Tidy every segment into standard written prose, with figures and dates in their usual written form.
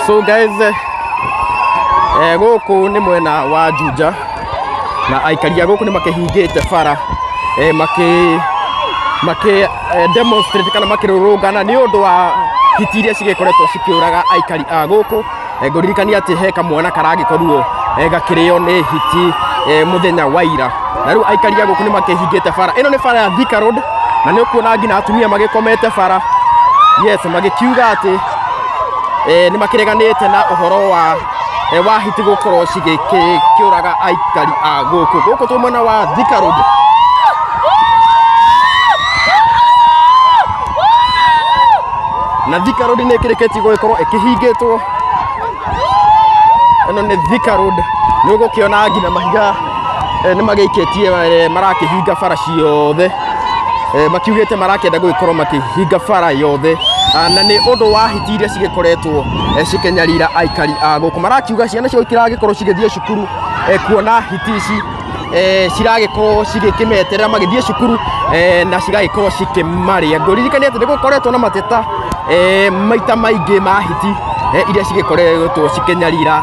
So guys, gũkũ nĩ mwena wa Juja na aikari a gũkũ nĩ makĩhingĩte bara demonstrate kana makĩrũrũngana nĩ ũndũ wa hiti iria cigĩkoretwo cikĩũraga aikari a gũkũ. Ngũririkania atĩ he kamwana karagĩkorirwo gakĩrĩo nĩ hiti mũthenya wa ira, na rĩu aikari a gũkũ nĩ makĩhingĩte bara. Ĩno nĩ bara ya Thika Road na nĩ ũkuona nginya atumia magĩkomete bara, yes, magĩkiuga atĩ nĩ makĩreganĩte na ũhoro wa hiti gũkorwo cigĩkĩũraga aikari a gũkũ. Gũkũ tũ mwena wa Thika Road. Na Thika Road nĩ ĩkĩrĩkĩtie gũgĩkorwo ĩkĩhingĩtwo. Ĩno nĩ Thika Road, nĩ ũgũkĩona nginya mahiga nĩ magĩikĩtie marakĩhinga bara ciothe, makiugĩte marakĩenda gũgĩkorwo makĩhinga bara yothe, na nĩ ũndũ wa hiti iria cigĩkoretwo cikĩnyarira aikari a gũkũ. Marakiuga ciana ciao itiragĩkorwo cigĩthiĩ cukuru kuona hiti ici ciragĩkorwo cigĩkĩmeterera magĩthiĩ cukuru na cigagĩkorwo cikĩmarĩa. Ngũririkania atĩ nĩ gũkoretwo na mateta maita maingĩ ma hiti iria cigĩkoretwo cikĩnyarira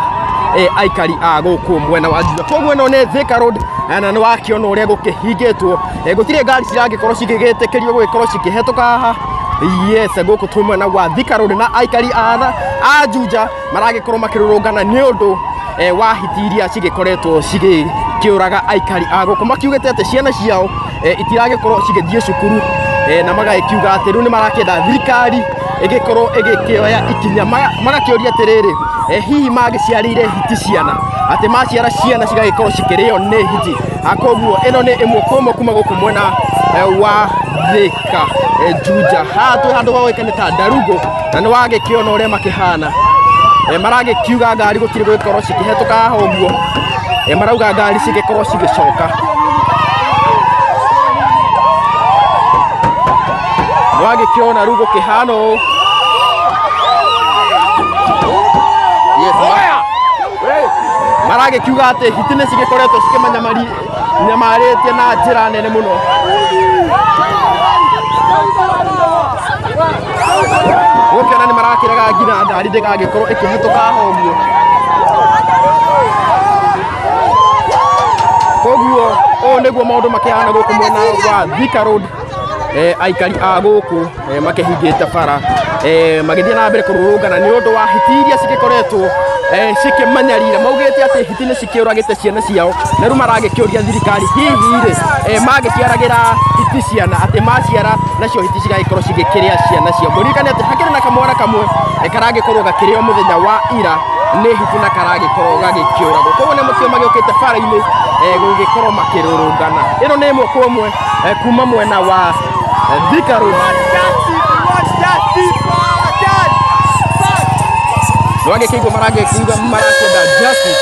aikari a gũkũ mwena wa Juja. Koguo ĩno nĩ Thika Road na nĩ wakĩona ũrĩa gũkĩhingĩtwo, gũtirĩ ngari ciragĩkorwo cigĩgĩtĩkĩrio gũgĩkorwo cikĩhetũka haha. Yes, gũkũ tũ mwena wa Thika Road na aikari a Juja maragĩkorwo makĩrũrũngana nĩ ũndũ wa hiti iria cigĩkoretwo cigĩkĩũraga aikari a gũkũ, makiugĩte atĩ ciana ciao itiragĩkorwo cigĩthiĩ cukuru, na magagĩkiuga atĩ rĩu nĩ marakĩenda thirikari ĩgĩkorwo ĩgĩkĩoya ikinya, magakĩũria atĩrĩrĩ, hihi magĩciarĩire hiti ciana, atĩ maciara ciana cigagĩkorwo cikĩrĩo nĩ hiti. Koguo ĩno nĩ ĩmwe kwa ĩmwe kuma gũkũ mwena wa Thika Juja. Haha twĩ handũ gũgĩkene ta Ndarugũ na nĩ wagĩkĩona ũrĩa makĩhana, maragĩkiuga ngari gũtirĩ gũgĩkorwo cikĩhetũka haha ũguo, marauga ngari cigĩkorwo cigĩcoka. Nĩ wagĩkĩona rĩu gũkĩhana ũũ. Maragĩkiuga atĩ hiti nĩ cigĩkoretwo cikĩmanyamarĩtie na njĩra nene mũno. Gũkĩona nĩ marakĩrega nginya ngari ndĩgagĩkorwo ĩkĩhetũka haha ũguo. Koguo ũũ nĩguo maũndũ makĩhana gũkũ mwena wa Thika Road, aikari a gũkũ makĩhingĩte bara magĩthiĩ na mbere kũrũrũngana nĩ ũndũ wa hiti iria cigĩkoretwo cikĩmanyarira. Maugĩte atĩ hiti nĩ cikĩũragĩte ciana ciao, na rĩu maragĩkĩũria thirikari hihi-rĩ magĩciaragĩra hiti ciana, atĩ maciara nacio hiti cigagĩkorwo cigĩkĩrĩa ciana ciao. Ngũririkania atĩ hakĩrĩ na kamwana kamwe karagĩkorwo gakĩrĩo mũthenya wa ira nĩ hiti na karagĩkorwo gagĩkĩũragwo. Koguo nĩ mũkĩo magĩũkĩte bara-inĩ gũgĩkorwo makĩrũrũngana. Ĩno nĩ ĩmwe kwa ĩmwe kuma mwena wa Thika Road. Nĩ wagĩkĩigua maragĩkiuga marakĩenda justice.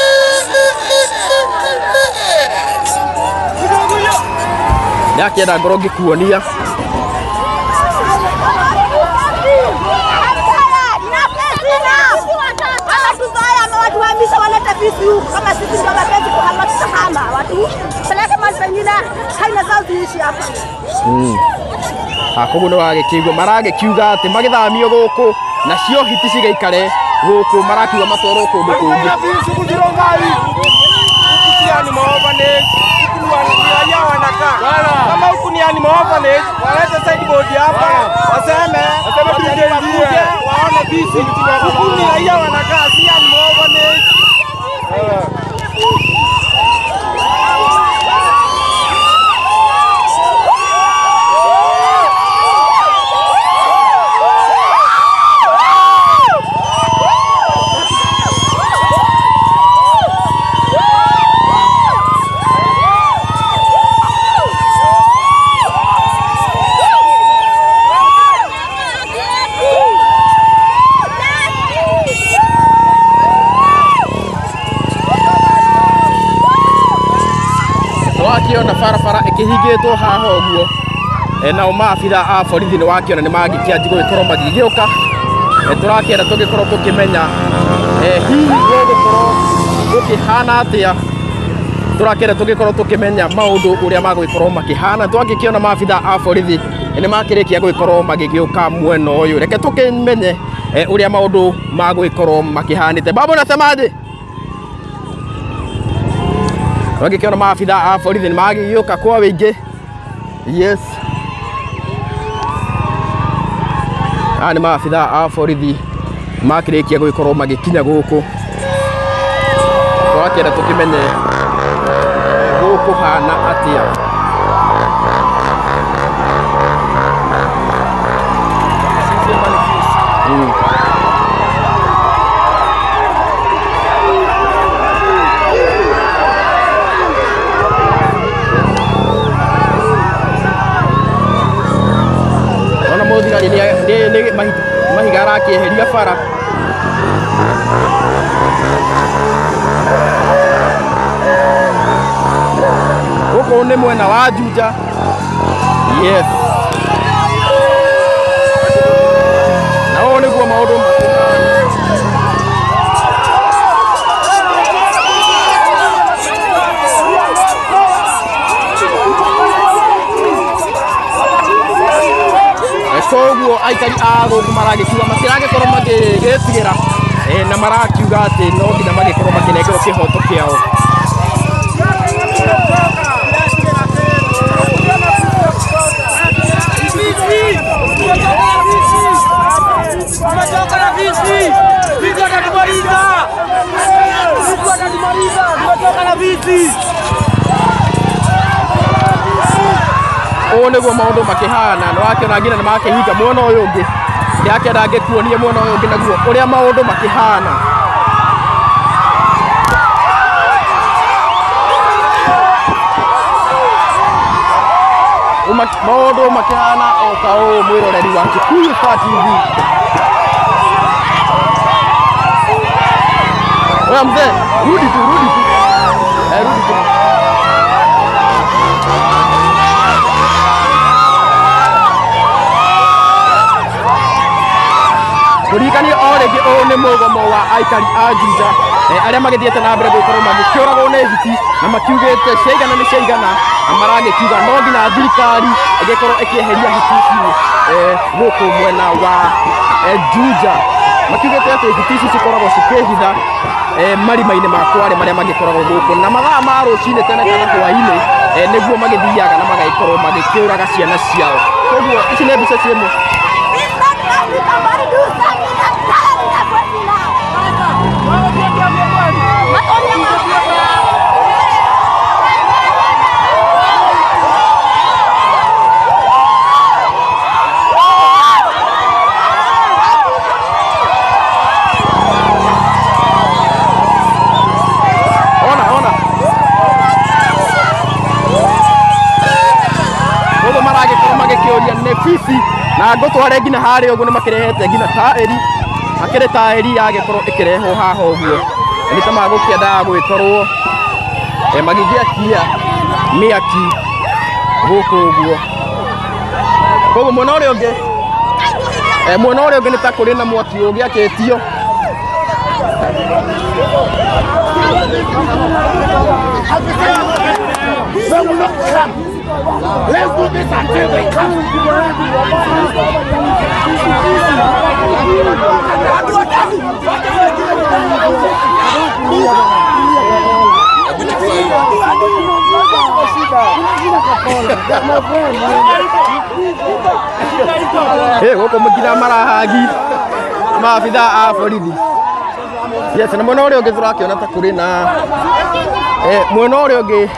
Ndakĩenda ngorwo ngĩkuonia kama sisi ndio mapenzi kuhama watu peleke mahali pengine, haina zao ziishi hapa. Koguo nĩ wagĩkĩigua maragĩkiuga atĩ magĩthamio gũkũ nacio hiti cigĩikare gũkũ, marakiuga matwarwo kũndũ kũngĩ. Kama huku ni animal orphanage, walete sideboard hapa, waseme waone bisi. Huku ni raia wanakaa, si animal orphanage. Wakiona barabara ĩkĩhingĩtwo haha ũguo, nao maabitha a borithi nĩ wakiona nĩ magĩkĩanji gũgĩkorwo magĩgĩũka. Tũrakĩenda tũgĩkorwo tũkĩmenya hihi gũgũkorwo gũkĩhana atĩa, tũrakĩenda tũgĩkorwo tũkĩmenya maũndũ ũrĩa magũgĩkorwo makĩhana. Twagĩkĩona maabitha a borithi nĩ makĩrĩkia gũgĩkorwo magĩgĩũka mwena ũyũ, reke tũkĩmenye uria maundu magwikorwo makihanite. Baba unasemaje? Wagikiona maafitha a borithi ni magiyuka kwa wingi. Yes. Ni maafitha a borithi makirikia gwikorwo magikinya guku. Twakenda tukimenye guku hana atia. Ona muthigari ni mahiga arakieheria bara. Huko ni mwena wa Juja. Yes. Naona kwa maundu koguo aikari ago kumaragikiuga matiragikorwo magigetigira na marakiuga ati no nginya magikorwo makinekerwo kihoto kiao. O niguo maundu makihana no akiona nginya ni makihinga mwena uyu ungi yake ndangikuonie mwena uyu ungi naguo uria maundu makihana. Maundu makihana o ta o mwiroreri wa Kikuyu Star TV. Oya mzee, rudi tu. Rudi tu. Kurikani orege o ni mugomo wa aikari a Juja aria magithiete na mbere gukorwo magikiuragwo ni Hiti na makiugite ciigana ni ciigana na maragikiuga no nginya thirikari igikorwo ikieheria Hiti guku mwena wa Juja. Makiugite ati Hiti cikoragwo cikihitha marima-ini ma kware maria magikoragwo guku na mathaa ma rucini tene kana hwaini niguo magithiaga na magaikorwo magikiuraga ciana ciao. Koguo ici ni mbica ciemwe. Na ngutware nginya haria uguo ni makirehete nginya taeri akire taeri yagikorwo ikireho haha uguo ni ta magukienda gwikorwo magigiakia miaki guku uguo. Koguo mwena uria ungi ni ta kuri na mwaki ugiakitio. Let's do this until they come. Hey, wako mukina marahagi maafitha a borithi. Yes, na mwena uria ungi turakiona ta kuri na mwena uria ungi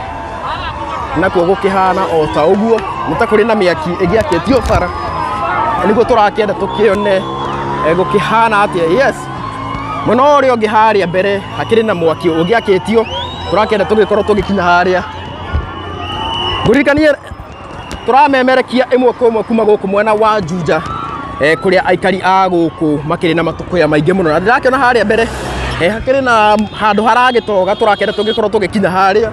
nakuo gukihana o ta uguo muta kuri na miaki igiaketio bara niguo turakienda tukione gukihana atia. Yes, muno uria ungi haria mbere hakiri na mwaki ugiaketio turakienda tugikorwo tugikinya haria. Ngurikanie turamemerekia imwe kwa imwe kuma guku mwena wa Juja kuria aikari a guku makiri na matukuya maingi muno na ndirakiona haria mbere hakiri na handu haragitoga turakienda tugikorwo tugikinya haria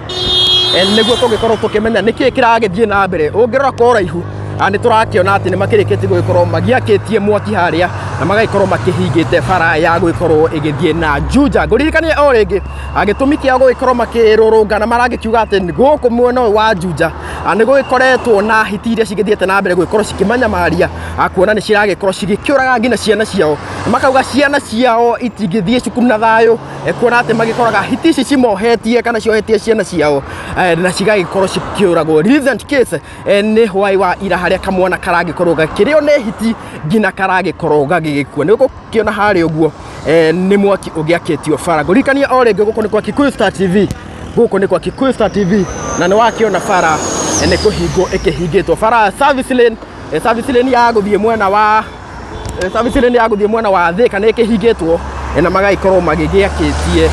niguo tugikorwo tukimenya niki kiragithie na mbere. Ungirora kwa uraihu ni turakiona ati ni makirikiti gugikorwo magiakitie mwaki haria na magaikorwo makihingite bara ya gugikorwo igithie na Juja. Nguririkanie o ringi agitumi kia gugikorwo makirurungana maragikiuga ati guku mwena wa Juja nä gå gä koretwo na hiti iria cigäthiäte na mbere gå gä korwo cikimanyamaria kuona nä ciragä korwo cigäkäåraga nginya ciana ciao makauga ciana ciao itingäthiä cukuru na thayå kuona atä magä koraga hiti ici cimohetie kana ciohetie ciana ciao na cigagä korwo cikäåragwo. Recent case nä hwai wa ira harä a kamwana karagä korwo gakä rä o nä hiti nginya karagä korwo gagä gä kua. Nä gå kä ona harä å guo nä mwaki å gä akä tio bara. Ngå ririkania o rä ngä gå kå nä kwa Kikuyu Star TV, gå kå nä kwa Kikuyu Star TV na nä wakä ona bara nä kå hingwo ä kä hingä two bara service lane ya gå thiä mwena wa Thika nä kä hingä two na magagĩkorwo magĩgä akä tie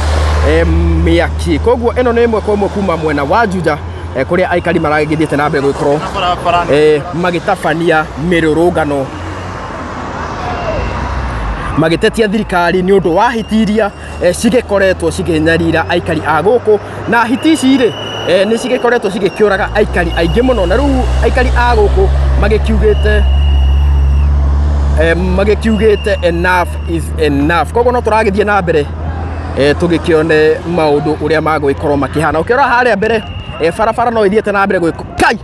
mä aki. Koguo ä no nä ĩmwe kwa ĩmwe kuma mwena wa Juja kå rä a aikari maragä thiä te na mbere gå korwo magä tabania mä rå rå ngano magĩtetia thirikari nĩ ũndũ wa hiti iria cigĩkoretwo cigĩnyarira aikari a gũkũ, na hiti ici rĩ nĩ cigĩkoretwo cigĩkĩũraga aikari aingĩ mũno, na rĩu aikari a gũkũ magĩkiugĩte enough is enough. Koguo no tũragĩthiĩ na mbere tũgĩkĩone maũndũ ũrĩa magũgĩkorwo makĩhana. Ũkĩrora harĩa mbere barabara no ĩthiĩte na mbere kai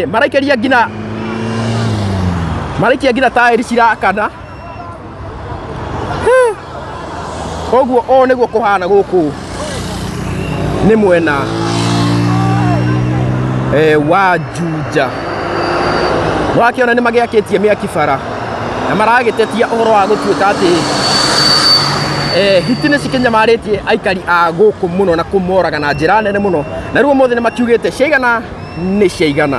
maraikĩria nginya taĩri cirakana. Koguo o nĩguo kũhana gũkũ nĩ mwena wa Juja. Wakĩona nĩ magĩakĩtie mĩaki bara na maragĩtetia ũhoro wa gũtuĩka atĩ hiti nĩ cikĩnyamarĩtie aikari a gũkũ mũno na kũmoraga na njĩra nene mũno, na rĩu ũmũthĩ nĩ makiugĩte ciaigana nĩ ciaigana,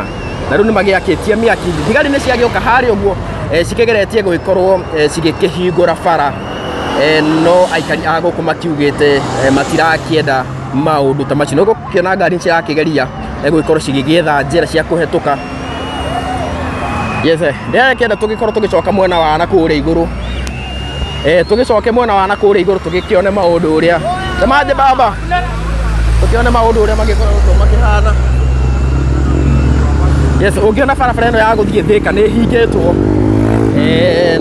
na rĩu nĩ magĩakĩtie mĩaki. Thigari nĩ ciagĩũka harĩa ũguo cikĩgeretie gũgĩkorwo cigĩkĩhingũra bara, no aikari a gũkũ makiugĩte matirakĩenda maũndũ ta macio. Nĩ ũgũkĩona ngari cirakĩgeria gũgĩkorwo cigĩgĩetha njĩra cia kũhetũka. Yes, ndĩrakĩenda tũgĩkorwo tũgĩcoka mwena wa nakũrĩa igũrũ, tũgĩcoke mwena wa nakũrĩa igũrũ tũgĩkĩone maũndũ ũrĩa tamaje baba, tũkĩone maũndũ ũrĩa magĩkorwo makĩhana. Yes, ũngĩona barabara ĩno ya gũthiĩ Thika nĩ hingĩtwo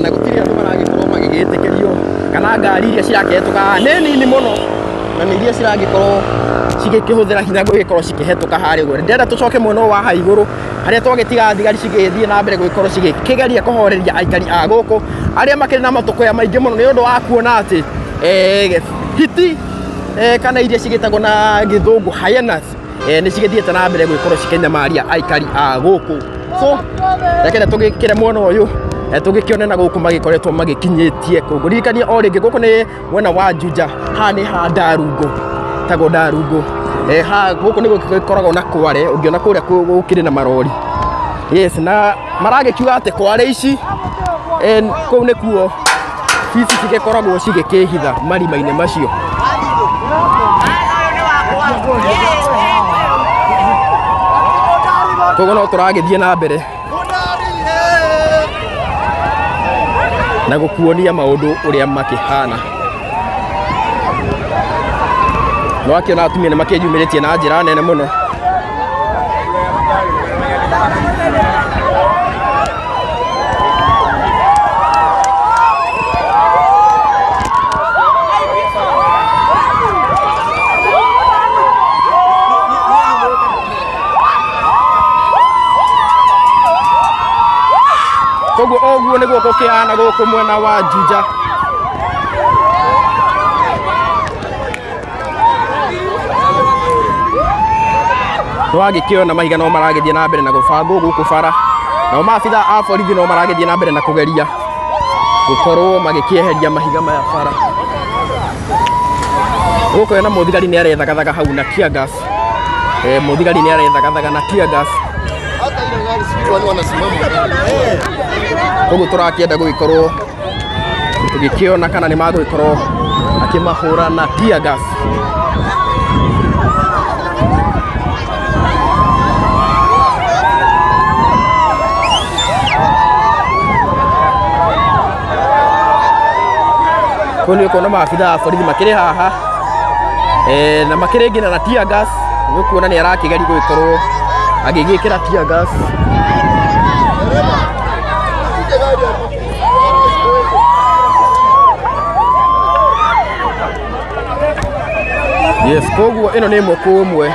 na gũtirĩ andũ maragĩkorwo magĩgĩtĩkĩrio, kana ngari iria cirakĩhetũka nĩ nini mũno, na nĩ iria ciragĩkorwo cigĩkĩhũthĩra hinya gũgĩkorwo cikĩhetũka harĩa ũguo. Ndĩrenda tũcoke mwena wa ha igũrũ harĩa twagĩtiga thigari cigĩthiĩ na mbere gũgĩkorwo cigĩkĩgeria kũhoreria aikari a gũkũ arĩa makĩrĩ na matũkũya maingĩ mũno nĩ ũndũ wa kuona atĩ hiti kana iria cigĩtagwo na gĩthũngũ hyenas nĩ cigĩthiĩte na mbere gũgĩkorwo cikĩnyamaria aikari a gũkũ. So rekere tũgĩkĩre mwena ũyũ tũgĩkĩone na gũkũ magĩkoretwo magĩkinyĩtie kũu. Ngũririkania o rĩngĩ gũkũ nĩ mwena wa Juja, haha nĩ ha Ndarungo, tagwo Ndarungo. Gũkũ nĩ gũgĩkoragwo na kware, ũngĩona kũrĩa gũkĩrĩ na marori. Yes, na maragĩkiuga atĩ kware ici kũu nĩkuo bici cigĩkoragwo cigĩkĩhitha marima-inĩ macio. Koguo no tũragĩthiĩ na mbere na gũkuonia maũndũ ũrĩa makĩhana. No akĩona atumia nĩ makĩyumĩrĩtie na njĩra nene mũno. Koguo ũguo nĩguo gũkĩhana gũkũ mwena wa Juja. Nĩwagĩkĩona mahiga no maragĩthiĩ na mbere na gũbangwo gũkũ bara, nao maabitha a borithi no maragĩthiĩ na mbere na kũgeria gũkorwo magĩkĩeheria mahiga maya bara. Gũkũ na mũthigari nĩ arethagathaka hau na tear gas, mũthigari nĩ arethagathaka na tear gas. Koguo tũrakĩenda gũgĩkorwo tũgĩkĩona kana nĩ magũgĩkorwo akĩmahũra na tear gas. Kũu nĩ ũkuona maabitha a borithi makĩrĩ haha na makĩrĩ nginya na tear gas. Nĩ ũkuona nĩ arakĩgeria gũgĩkorwo agĩgĩkĩra tear gas. Yes, koguo ĩno nĩ ĩmwe kwa ĩmwe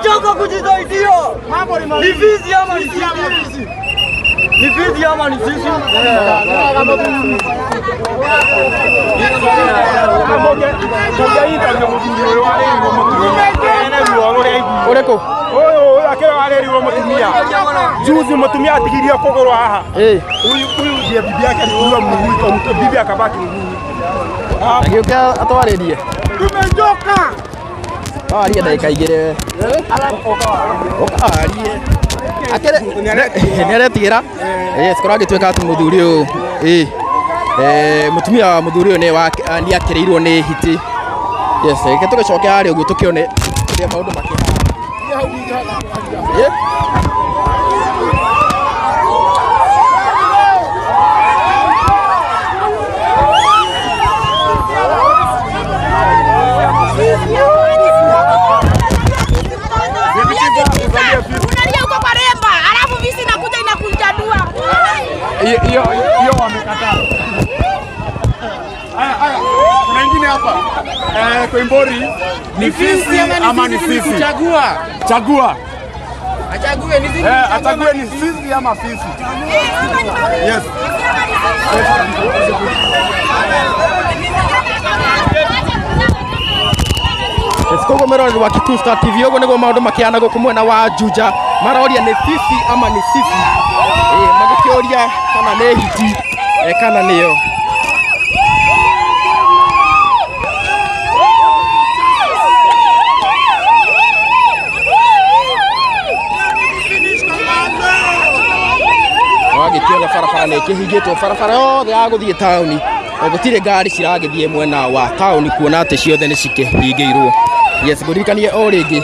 Tumechoka kujisaidia. Ni vizi ama ni sisi? Ni vizi ama ni sisi? Ureko oyo akira warerirwo mutumia juzi mutumia atigirie kugurwa haha uyu ndiye bibi yake alikuwa mwiko bibi akabaki agioka atwaririe tumechoka aria ndagika igire okarie akere neretigira yes kuragitweka ati muthuri uyu mutumia wa muthuri uyu ni akirirwo ni hiti yes gitugicoke hari uguo tukione ria maundu makihana unalia huko kwa remba, alafu visi inakuja inakunjadua. Hiyo wamekataa. Haya, kuna ingine hapa. Koimbori ni fisi ama ni fisi? Chagua. Achague ni fisi. Achague ni fisi ama fisi? Yes. Kogo merori wa Kitu Star TV ogo nego maundu makiana guku mwena wa Juja maroria ni fisi ama ni sifi magikioria kana ni hiti kana niyo wagikiona farafara ni kihigitwo farafara yothe ya guthie tauni gutire ngari ciragithie mwena wa tauni kuona ati ciothe ni cikihingirwo. Yes, gurikanie o ringi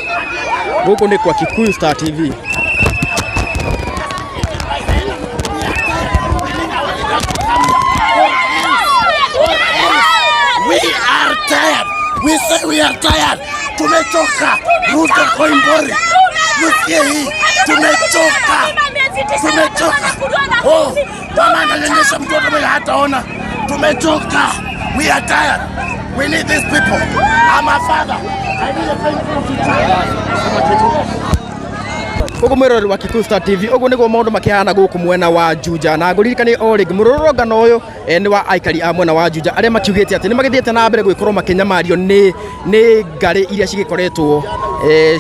guku ni kwa Kikuyu Star TV. We are tired. We say we are tired. Tumechoka. Ruto Koimbori. Musikie hii. Tumechoka. Oh, mama ananyonyesha mtoto mwenye hataona. Tumechoka. We are tired. We need these people. I'm a father. I need a Kogo mwirori wa Kikuyu Star TV ogo nego maundu makihana guku mwena wa Juja na nguririkani o ringi mururungano uyu ni wa Aikari a mwena wa Juja aria makiugite ati ni magithiete na mbere gwikorwo makinyamario ni ngari iria cigikoretwo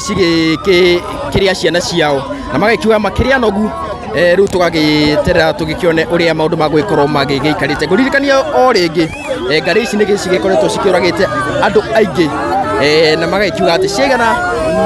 cigikiria ciana ciao na magakiuga makiria nogu riu tugagiterera tugikione uria maundu magwikorwo magigiikarite nguririkani o ringi ngari ici ni cigikoretwo cikiuragite andu aingi na magakiuga ati ciigana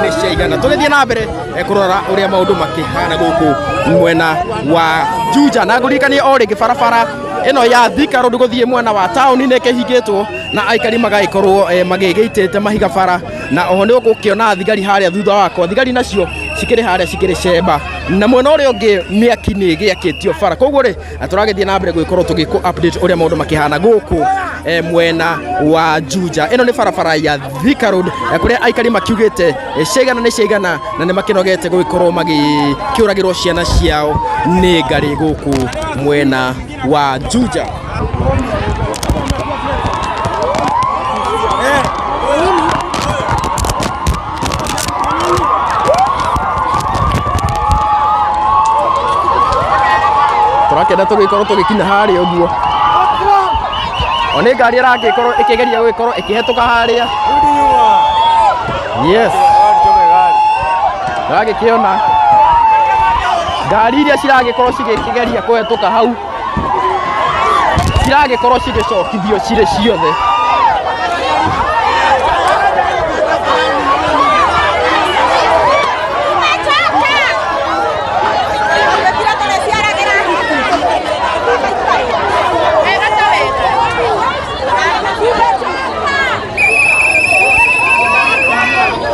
ni ciigana tugithie na mbere kurora uria maundu makihana guku mwena wa Juja na nguririkani o ringi barabara ino ya Thika road guthie mwena wa town ni kihigitwo na Aikari magaikorwo magigeitete mahiga bara na oho ni ugukiona thigari haria thutha wako thigari nacio cikiri haria cikiri cemba na mwena uria ungi miaki ni giakitio bara koguo ri turagithie na mbere gwikorwo tugiku update uria maundu makihana guku mwena wa Juja ino ni barabara ya Thika road kuria Aikari makiugite ciigana ni ciigana na ni makinogete gwikorwo magikiuragirwo ciana ciao ni ngari guku mwena wa Juja. Turakenda tugikorwo tugikinya haria uguo oni ngari iragikorwo ikigeria gwikorwo ikihetuka haria. Yes, turagikiona ngari iria ciragikorwo cigikigeria kuhetuka hau ciragikorwo cigicokithio cire ciothe.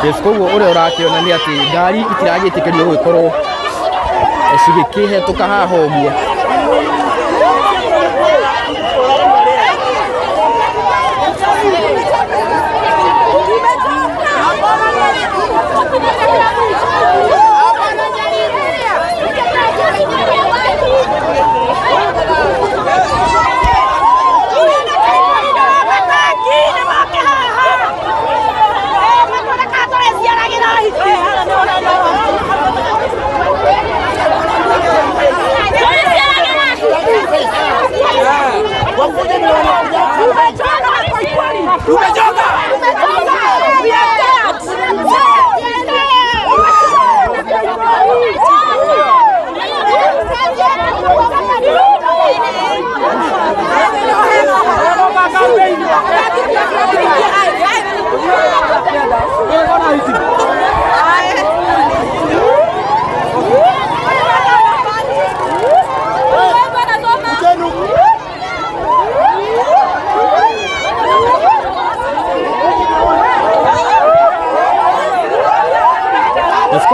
Yes, koguo uria urakiona ni ati ngari itiragitikirio gwikorwo cigikihetuka haha uguo.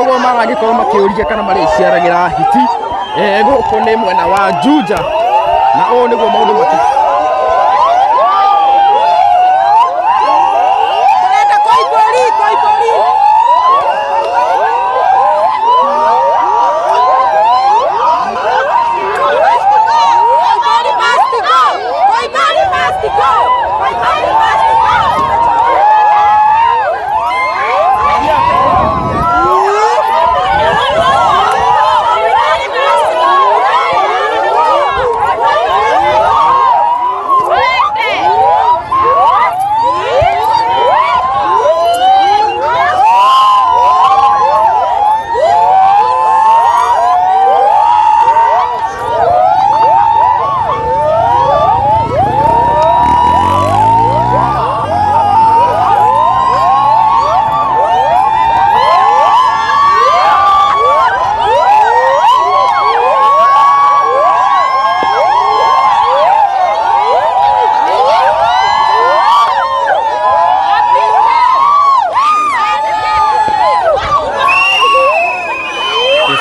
koguo maragikorwo makiuria kana mariciaragira Hiti guku ni mwena wa Juja na o niguo maundu maki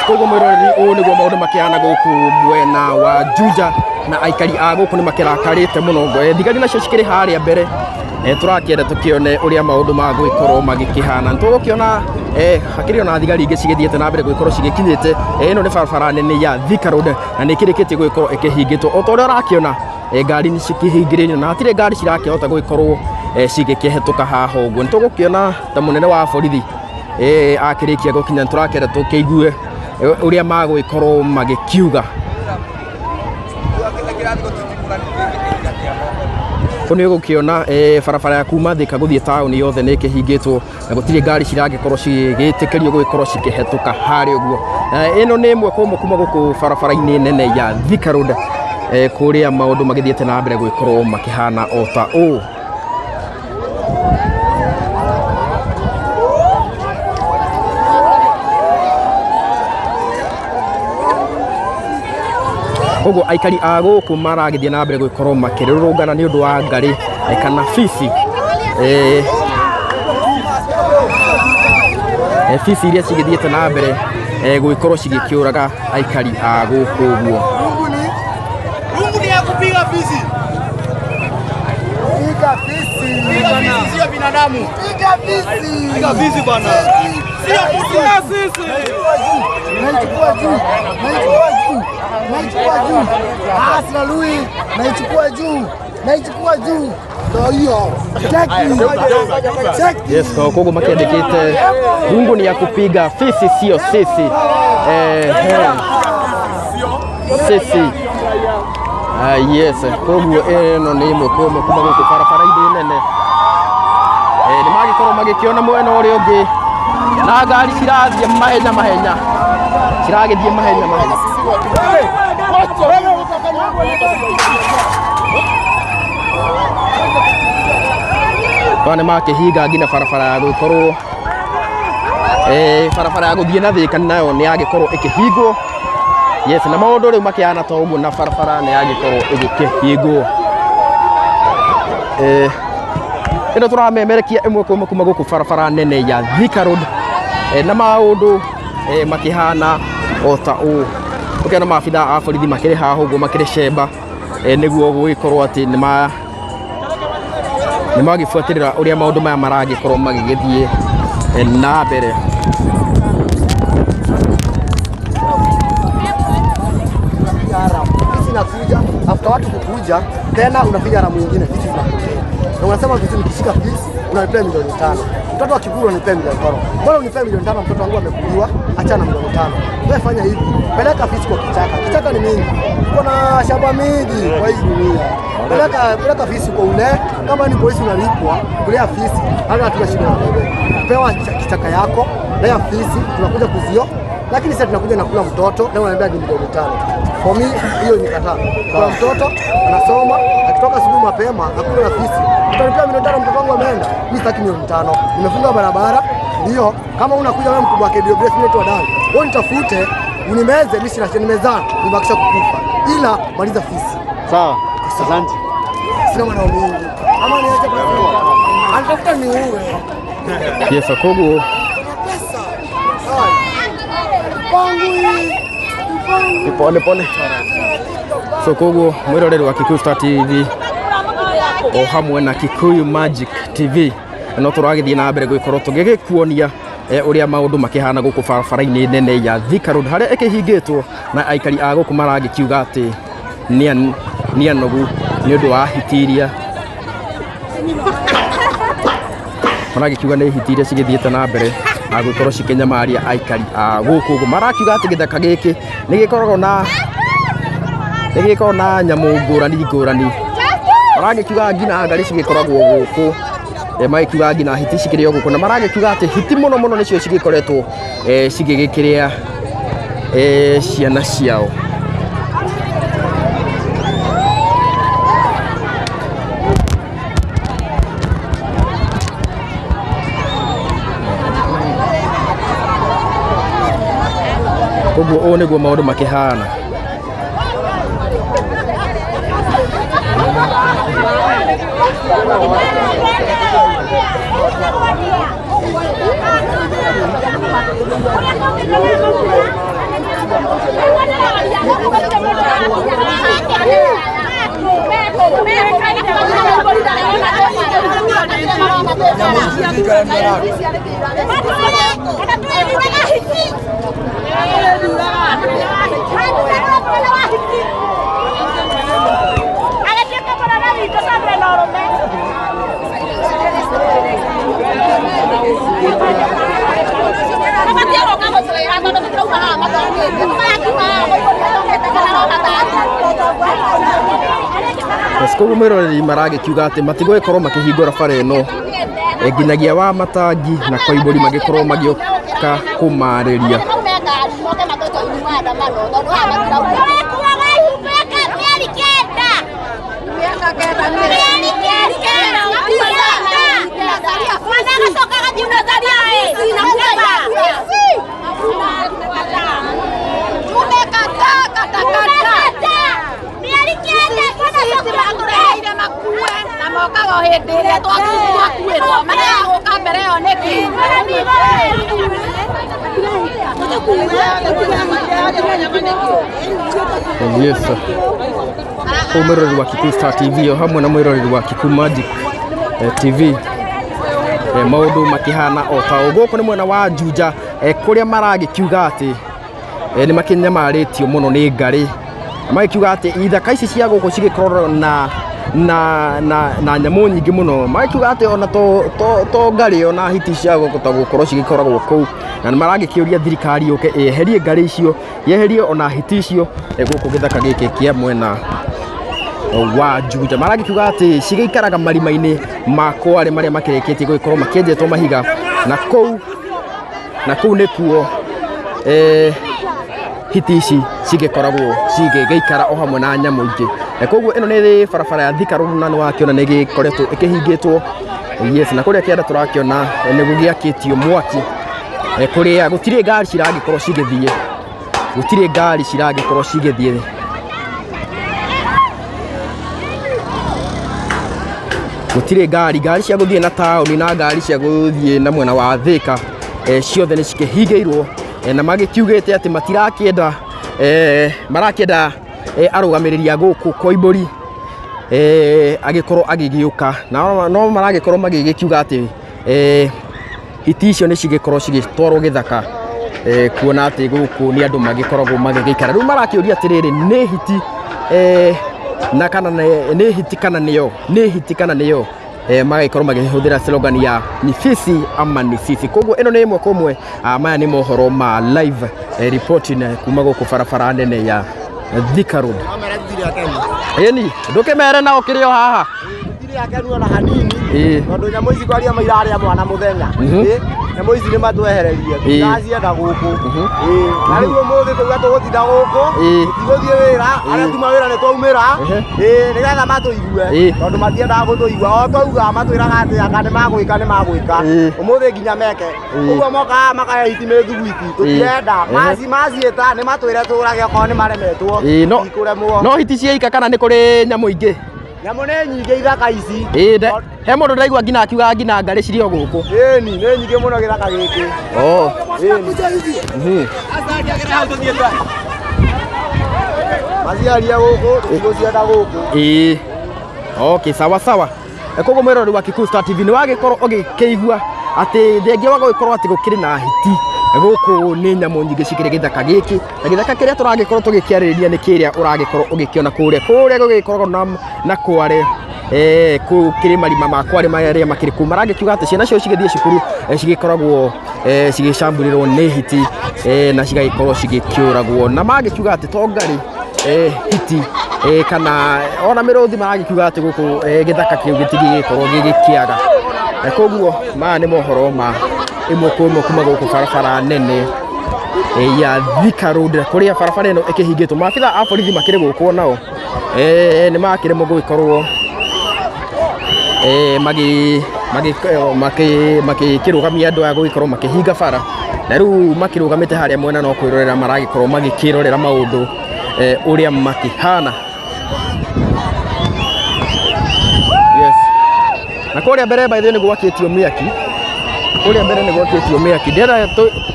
koguo mwiroreri o niguo maundu makiana guku mwena wa Juja na aikari a guku ni makirakarite muno thigari nacio cikiri haria mbere turakienda tukione uria maundu magwikorwo magikihana tugukiona hakiri ona thigari ingi cigithiete na mbere gwikorwo cigikinyite ino ni barabara nene ya Thika Road na nikirikitie gwikorwo ikihingitwo o toria rakiona ngari ni cikihingirirwo na hatire ngari cirakihota gwikorwo cigikihetuka haha uguo nitugukiona ta munene wa borithi akirikia gukinya turakenda tukiigue uria magwikorwo magikiuga kuni gukiona barabara ya kuma Thika guthie town yothe ni kihingitwo na gutire ngari cirangikorwo cigitikirio gwikorwo cikihetuka hari uguo ino ni imwe kuma guku barabara-ini nene ya Thika Road kuria maundu magithiete na mbere gwikorwo makihana o ta o koguo aikari a guku maragithie na mbere gwikorwo makirurungana ni undu wa ngari kana fisi fisi iria cigithiete na mbere gwikorwo cigikiuraga aikari a guku uguo rungu ni ya kupiga fisi. Piga fisi. Piga fisi sio binadamu. Piga fisi. Piga fisi bwana. Sio kupiga fisi. Naichukua juu. Naichukua juu. Naichukua juu. Asla Lui. Naichukua juu. Naichukua juu. Ndio hiyo. Check. Yes, koguo makiandikite rungu ni ya kupiga fisi sio sisi. Sisi. Yes, koguo eno ni imwe kuma guku barabara-ini nene ni magikorwo magikiona mwena uria ungi na ngari cirathie mahenya mahenya ciragithie mahenya mahenya bana makihinga ngina barabara ya gukorwo barabara ya guthie na Thika nayo ni yagikorwo ikihingwo. Yes, na maundu riu makiana to uguo na barabara ni yagikorwo igikihingwo ino turamemerekia imwe kuma guku barabara nene ya Thika Road na maundu makihana o ta u ukiona maabitha a borithi makiri haha uguo makiri cemba niguo gwikorwo ati ni magibuatirira uria maundu maya maragikorwo magigithie na mbere. Nakuja after watu kukuja tena unapiga ramu nyingine fisi zinakuja. Na unasema fisi nikishika fisi unalipia milioni 5. Mtoto akikula unalipia milioni 5. Bora unalipia milioni 5 mtoto wangu amekuliwa, achana milioni 5. Wewe fanya hivi. Peleka fisi kwa kichaka. Kichaka ni mingi. Kuna shamba mingi kwa hizi dunia. Peleka fisi kwa ule kama ni polisi unalipwa kulea fisi. Hata tunashida na wewe. Pewa kichaka yako na ya fisi tunakuja kuzio. Lakini sasa tunakuja na kula mtoto na unaambia ni milioni 5. For me hiyo ni kataa. Kwa mtoto anasoma akitoka asubuhi mapema akula na fisi. Utalipia milioni 5 mtoto wangu ameenda. Mimi sitaki milioni 5. Nimefunga barabara. Ndio kama unakuja wewe mkubwa wake ndio bracelet wa dawa. Wewe nitafute unimeze mimi sina nimezaa nibakisha kukufa. Ila maliza fisi. Sawa. Asante. Sina maneno mengi. Ama niache kwa anatafuta ni uwe. Yes, koguo Pesa. pone. So koguo mwiroreri wa Kikuyu Star TV o hamwe na Kikuyu Magic TV no turagithie na mbere gwikorwo tugigikuonia uria maundu makihana guku barabara-ini nene ya Thika Road haria ikihingitwo na aikari a guku maragikiuga ati ni anogu ni undu wa hitiria maragikiuga ni hitiria cigithiete na mbere agukorwo cikinyamaria aikari a guku marakiuga ati githaka giki ni gikoragwo na nyamu ngurani maragikiuga ngina ngari cigikoragwo guku magikiuga ngina hiti cikiri guku na maragikiuga ati hiti muno nicio cigikoretwo cigigikiria ciana ciao. Koguo o niguo maundu makihana. Koguo mwiroreri maragikiuga ati matigwikorwo makihingura bara ino nginagia wa matangi na koibori magikorwo magioka kumariria Yes. Mwiroreri wa Kikuyu Star TV hamwe na mwiroreri wa Kikuyu Magic TV maundu makihana o ta guku ni mwena wa Juja kuria maragikiuga ati ni makinyamaritio muno ni ngari magikiuga ati ithaka ici cia guku cigikorwo na nyamu nyingi muno magikiuga ati ona to ngari ona hiti cia guku ta gukorwo cigikoragwo kou na maragikiuria thirikari yuke eherie ngari icio yeherie ona hiti icio guku githaka giki kia mwena wa Juja maragikiuga ati cigeikaraga marima-ini makware maria makireketie gukorwo makienjetwo mahiga na kou nikuo hiti ici cigikoragwo cigeikara o hamwe na nyamu ingi koguo ino ni barabara ya Thika Road na wakiona ni gikoretwo ikihingitwo yes na kuria kianda turakiona ni gugiakitio mwaki kuria gutire ngari ciragikorwo cigithie gutire ngari cia guthie na tauni na ngari cia guthie na mwena wa Thika ciothe ni cikihingeirwo na magikiugite ati matirakienda marakienda arugamiriria guku koibori agikorwo agigiuka no maragikorwo magigikiuga ati hiti icio ni cigikorwo cigitwarwo githaka kuona ati guku ni andu magikoragwo magigiikara riu marakiuria atiriri ni hiti na kana ni hiti kana niyo magaikorwo magihuthira slogan ya ni fisi ama ni sisi koguo ino ni imwe kumwe maya ni mohoro ma live reporting kuma guku barabara nene ya Thika Road ni ndukimere na ukirio haha ndiriakenu na hanini tondu nyamu ici kwaria mairaria mwana muthenya nyamu ici ni matwehererie turacienda guku na riu umuthi tuga tugutinda guku tiguthie wira aria tuma wira ni twaumira nigetha matuigue tondu matiendaga gutuigua o twauga matwiraga ati anga ni magwika umuthi nginya meke uguo moka makaya hiti methugwiti tutienda macieta ni matwire turage okorwo ni maremetwo ikuremwo no hiti ciaika kana ni kuri nyamu ingi nyamu ni nyingi ithaka ici he mundu ndaigua ngina akiuga ngina ngari cirio guku ni nyingi muno githaka giki Kuja hivi. Maziaria huko, tugoziana huko. Okay, sawa sawa. Koguo mwirori wa Kikuyu Star TV ni wagikorwo ugikeigua ati thengia wa gukorwo ati gukiri na hiti guku ni nyamo nyingi cikire githaka giki na githaka kiria turagikorwo tugikiaririria ni kiria uragikorwo ugikiona kuria gugikorwo na kware ku kiri marima makware maria makiri ku maragikiuga ati ciana cio cigithie cukuru cigikoragwo cigicamburirwo ni hiti na cigagikorwo cigikiuragwo na magikiuga ati tongari hiti kana ona miruthi maragikiuga ati guku githaka kiu gitigikorwo gigikiaga koguo ma ni mohoro ma imwe kuma guku barabara nene ya Thika Road kuria barabara ino ikihingitwo maabitha a borithi makiri guku nao ni makire mugo ikorwo makirugamia andu a gugikorwo makihinga bara na riu makirugamite haria mwena no kwirorera maragikorwo magikirorera maundu uria makihana. Yes. Na kuria mbere by the way ni gwakitio Mwaki. Kuria mbere ni gwakitio Mwaki. Ndera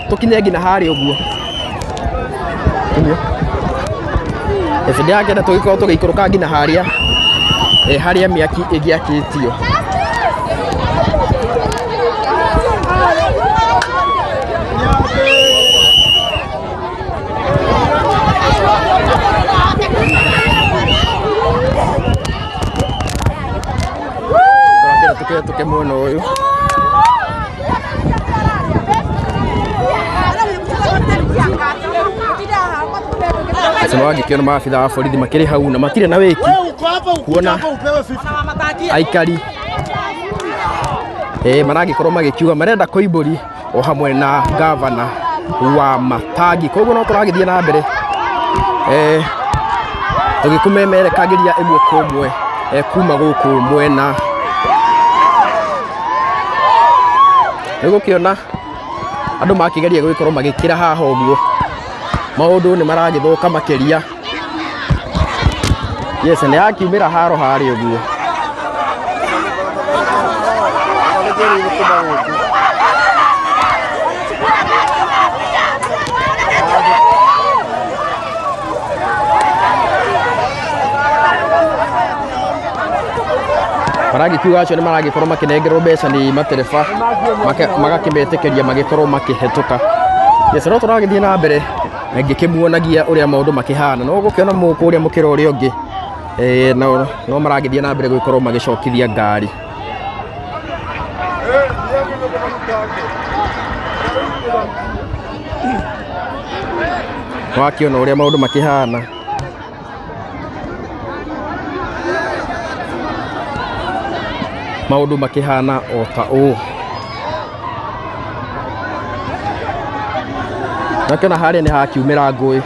tukinye ngina haria uguo. Kimyo. Efide ngenda tugikorwo tugiikũrũka ngina haria. Haria Mwaki igiakitio. Tuke muono uyu sema wagikiona maabitha a borithi makiri hau na matire na wiki kuona Aikari maragikorwo magikiuga marenda koiburi o hamwe na gavana wa Matagi koguo no turagithie na mbere tugikumemerekagiria imwe kumwe kuma guku mwena ego kiona andu makigeria gugikorwo magikira haha uguo maundu ni maragithuka makiria. Yes, ni akiumira haro hari uguo maragikiuga acio ni maragikorwo makinengerwo mbeca ni matereba magakimetekeria magikorwo makihituka. Yes, no turagithie na mbere ngikimuonagia uria maundu makihana no gukiona muku uria mukira uria ungi no maragithie na mbere gugikorwo magicokithia ngari. Wakiona uria maundu makihana maundu makihana o ta u nakena haria ni hakiumira ngui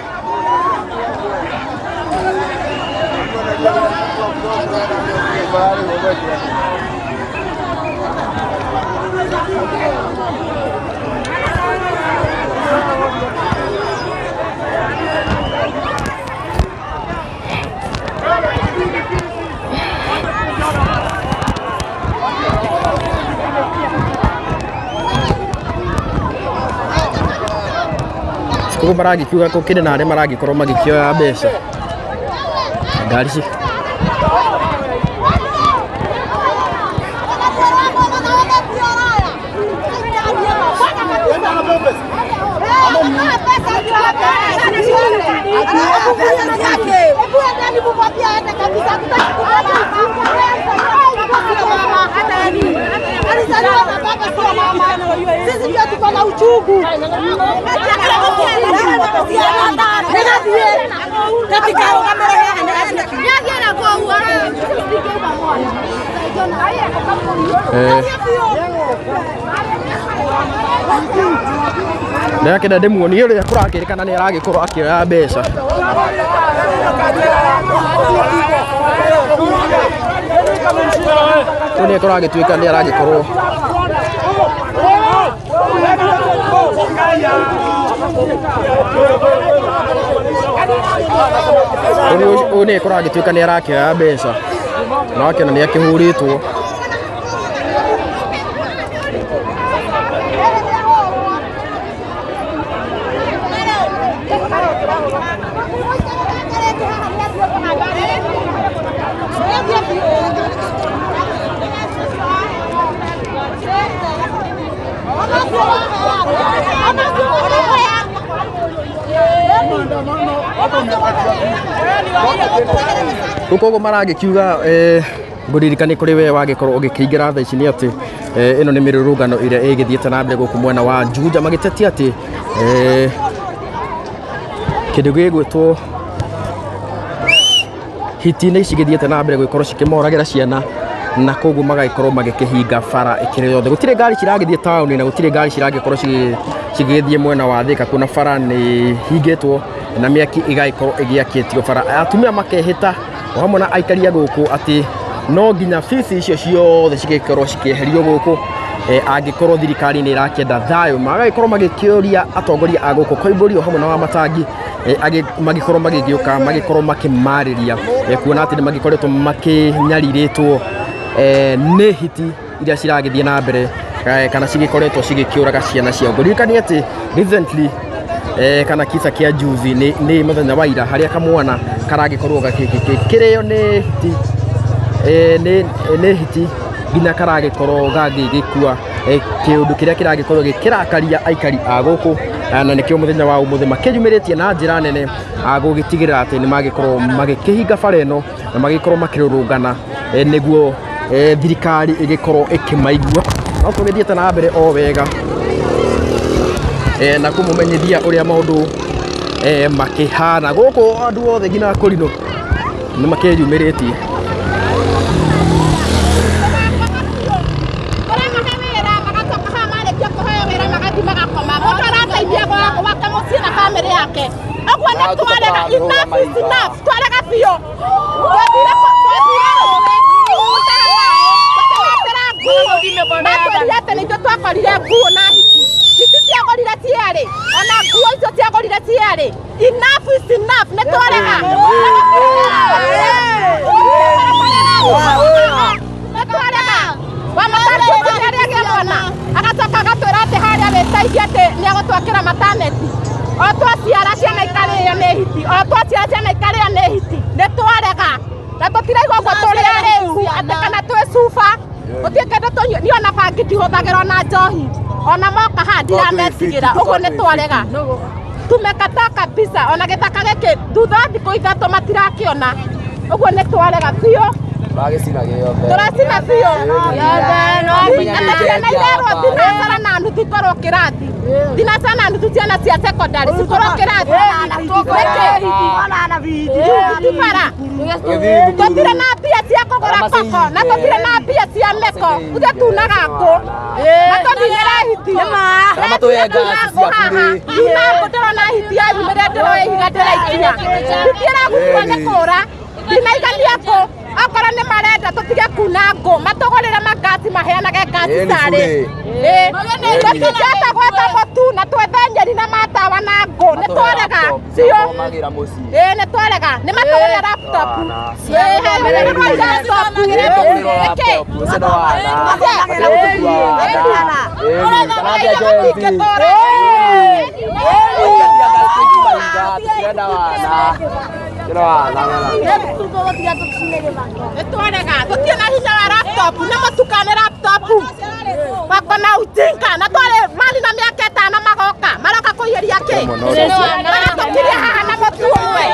koguo maragikiuga gukiri na aria maragikorwo magikioya mbeca ngari ici sisi ndio tuko na uchungu. Ndakenda ndimuonie uria kurakirikana ni aragikorwo akioya mbeca ni kuragituika ni aragikorwo ni kuragituika ni arakioya mbeca no akiona ni akihuritwo Uko maragikiuga nguririkane kuri we wagikorwo ugikiingira tha ici ni ati ino ni mirurungano iria igithiete na mbere guku mwena wa Juja magiteti ati kindu gigwitwo Hiti ni cigithiete na mbere gukorwo cikimoragira ciana na koguo magaikorwo magikihinga bara ikire yothe gutire ngari ciragithie town na gutire ngari ciragikorwo cigithie mwena wa Thika kuna bara ni hingitwo na miaki igaikorwo igiakitio bara atumia makehita hamwe na aikari guku ati no nginya fifi icio ciothe cigikorwo cikieherio guku angikorwo thirikari ni irakenda thayo magaikorwo magikiuria atongoria a guku koimburio hamwe na matangi magikorwo magigiuka magikorwo makimariria kuona ati ni magikoretwo makinyariritwo ni hiti iria ciragithie na mbere kana cigikoretwo cigikiuraga ciana cia nguririkani ati recently kana kisa kia juzi ni muthenya wa ira haria kamwana karagikorwo gakikirio ni hiti ni hiti ginya karagikorwo gagigikua kiundu kiria kiragikorwo gikirakaria aikari a guku na nikio muthenya wa umuthi makiyumiritie na njira nene agugitigirira ati ni magikorwo magikihinga bara ino na magikorwo makirurungana niguo thirikari igikorwo ikimaigua no tugithiete na mbere o wega na kumumenyithia uria maundu makihana guku andu othe ngina kurino ni makiyumiritie Enough is enough. Netwarega. Wamatare kujaria mwana. Akatoka gatorate haria betaikiate ni agotwakira mataneti. Otwaciara ciana ikare ya Hiti. Otwaciara ciana ikare ya Hiti. Netwarega. Na totiraigwa gwa toria riu atakana twe sufa. Otiekenda tonyo ni ona bangiti hothagira na njohi. Ona moka handira metigira. Ugo netwarega. Tumekata kabisa ona githaka giki thutha thiko ithatu matirakiona uguo ni twarega biu bagicina giyothe turacina biu yothe no na irero tinasara na nuthu korwo kirathi tinasara na nuthu ciana cia secondary cikorwo kirathi na video para tutire na pia cia kugura koko na tutire na pia cia meko uthe tunaga ngo na tondira Hiti na tuye ngasi cia bure ina kutira na Hiti ya mere ndero ihiga ndera ikinya tutira gukone kura dinaigania ko akora ni marenda tutige kuna ngo matogorera magati maheanage ngasi sare tutata gwata motu na twethanyeri na matawa na ngo ni twarega cio ni twarega ni matogorera laptop mere ni laptop Tutina hinya wa laptop na matukane laptop wakona utinka na twale mali na miaka 5 magoka maroka kuiheria ki maratokiria haha na mutu umwe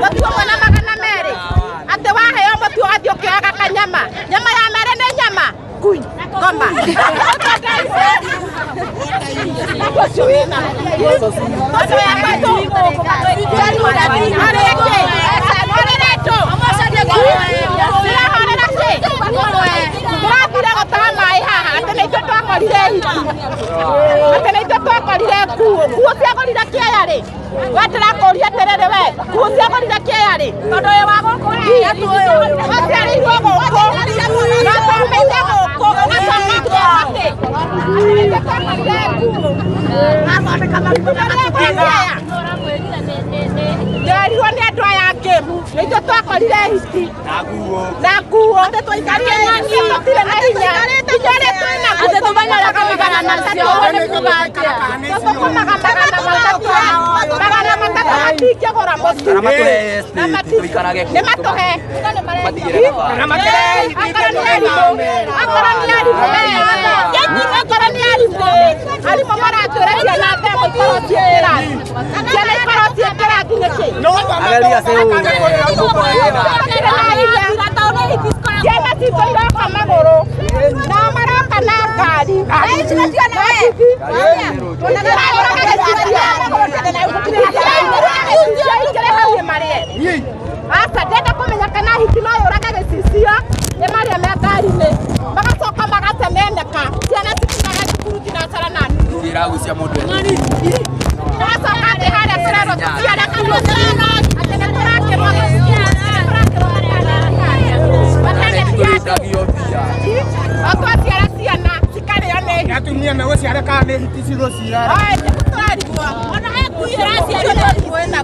mutu umwe na magana meri ate waheo mutu athio kiaga kanyama nyama ya mere ni nyama kui ngoma Nderiwa ni andu aya ngemu nitwe twakorire Hiti na nguo ate twaikarie nyanya tutire na hinya inyore twina ate tumanyaraga magana na cio ni kugatia tukumaga magana matatu Asa deda kumenya kana hiti no yuraga gicicio ni maria me ngari-ini magacoka magatemeneka ciana citinaga cukuru tinacara na nuthu iragucia mundu magacoka ndi haria cirero ciana kanucirano atene turakirwo atwaciara ciana cikarĩa nĩ atumia megũciara kana nĩ hiti cigũciara ona ekuira ciara kwena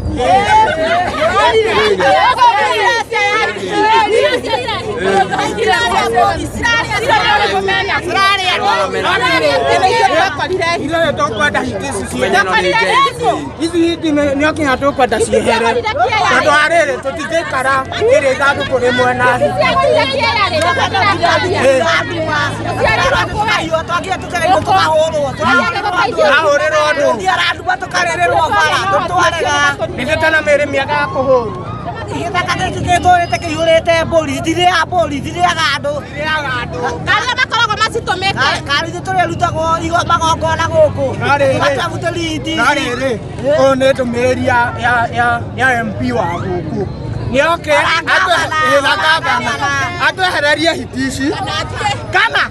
ya MP wa guku nioke atwehererie hiti ici kana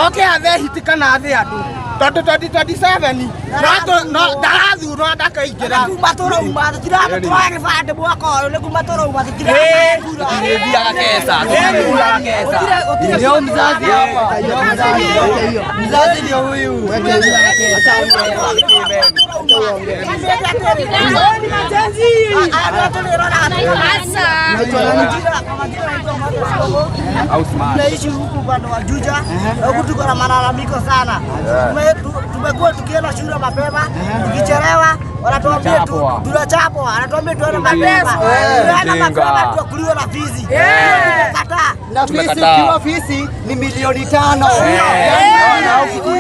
oke athe hiti kana athe andu tondu 2027 no ndarathurwo ndakaingira Baturauma tirabatware bande mwaka uyu ni kumaturauma thiaga kesa ndio mzazi hapa mzazi ndio huyu tunaishi huku upande wa Juja, huku tuko na malalamiko sana. Tumekuwa tukienda shule mapema, tukichelewa wanatuambia tunachapwa, wanatuambia tuende mapema. Tunaenda mapema tukuliwa na fizi. Tumekataa. Na fizi ukiwa fizi ni milioni 5. Na ukiwa